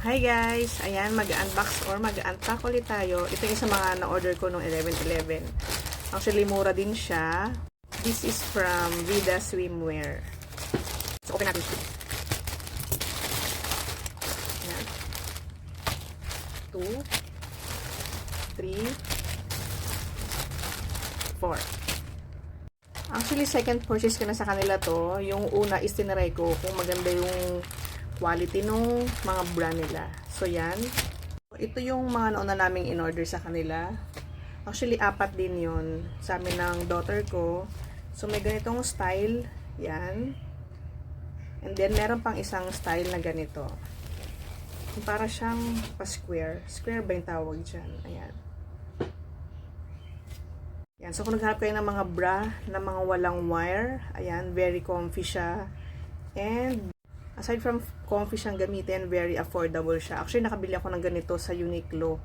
Hi guys! Ayan, mag-unbox or mag-unpack ulit tayo. Ito yung sa mga na-order ko nung 11/11. Actually, mura din siya. This is from Vida Swimwear. So, open natin siya. Ayan. 2, 3, 4. Actually, second purchase ko na sa kanila to. Yung una is tinry ko kung maganda yung quality nung mga brand nila. So, yan. Ito yung mga nauna naming in-order sa kanila. Actually, 4 din yun sa amin ng daughter ko. So, may ganitong style. Yan. And then, meron pang isang style na ganito. Para siyang pa-square. Square ba yung tawag dyan? Ayan. Yan. So, kung naghanap kayo ng mga bra na mga walang wire, ayan, very comfy siya. And, aside from comfy siyang gamitin, very affordable siya. Actually, nakabili ako ng ganito sa Uniqlo.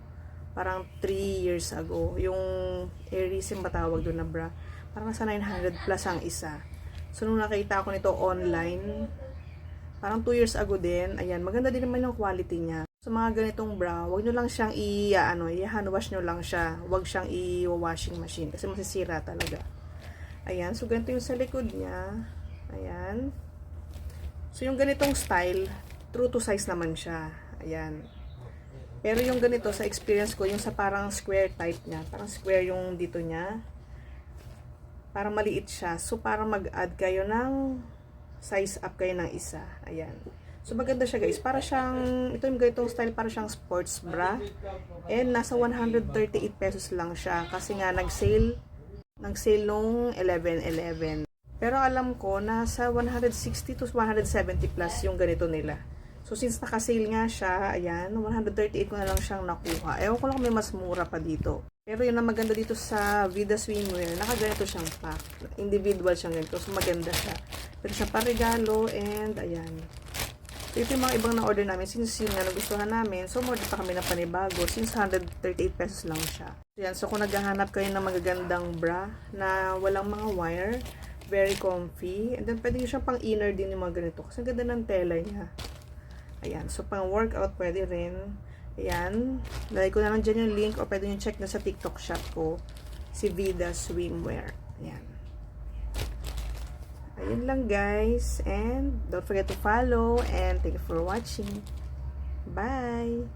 Parang 3 years ago. Yung Airisim ba tawag doon na bra? Parang nasa 900 plus ang isa. So, nung nakita ko nito online, parang 2 years ago din. Ayan, maganda din naman yung quality niya. So, mga ganitong bra, wag nyo lang siyang i-hand wash nyo lang siya. Wag siyang i-washing machine kasi masisira talaga. Ayan, so ganito yung sa likod niya. Ayan. So, yung ganitong style, true to size naman siya. Ayan. Pero yung ganito, sa experience ko, yung sa parang square type niya. Parang square yung dito niya. Parang maliit siya. So, parang mag-add kayo ng size up kayo ng isa. Ayan. So, maganda siya guys. Para siyang, ito yung ganitong style, para siyang sports bra. And nasa 138 pesos lang siya. Kasi nga, nag-sale nung 11/11. Pero alam ko, nasa 160 to 170 plus yung ganito nila. So, since naka-sale nga siya, ayan, 138 ko na lang siyang nakuha. Ewan ko lang kung may mas mura pa dito. Pero yun ang maganda dito sa Vida Swimwear, nakaganito siyang pack. Individual siyang ganito, so maganda siya. Pwede siya paregalo, and ayan. So, ito yung mga ibang na-order namin. Since yun nga nagustuhan namin, so order pa kami ng panibago. Since 138 pesos lang siya. So, yan. So, kung naghahanap kayo ng magagandang bra na walang mga wire, very comfy. And then, pwede nyo siyang pang inner din yung mga ganito. Kasi ang ganda ng tela niya. Ayan. So, pang workout pwede rin. Ayan. Lalagay ko na lang dyan yung link o pwede nyo check na sa TikTok shop ko. Si Vida Swimwear. Ayan. Ayun lang guys. And don't forget to follow. And thank you for watching. Bye!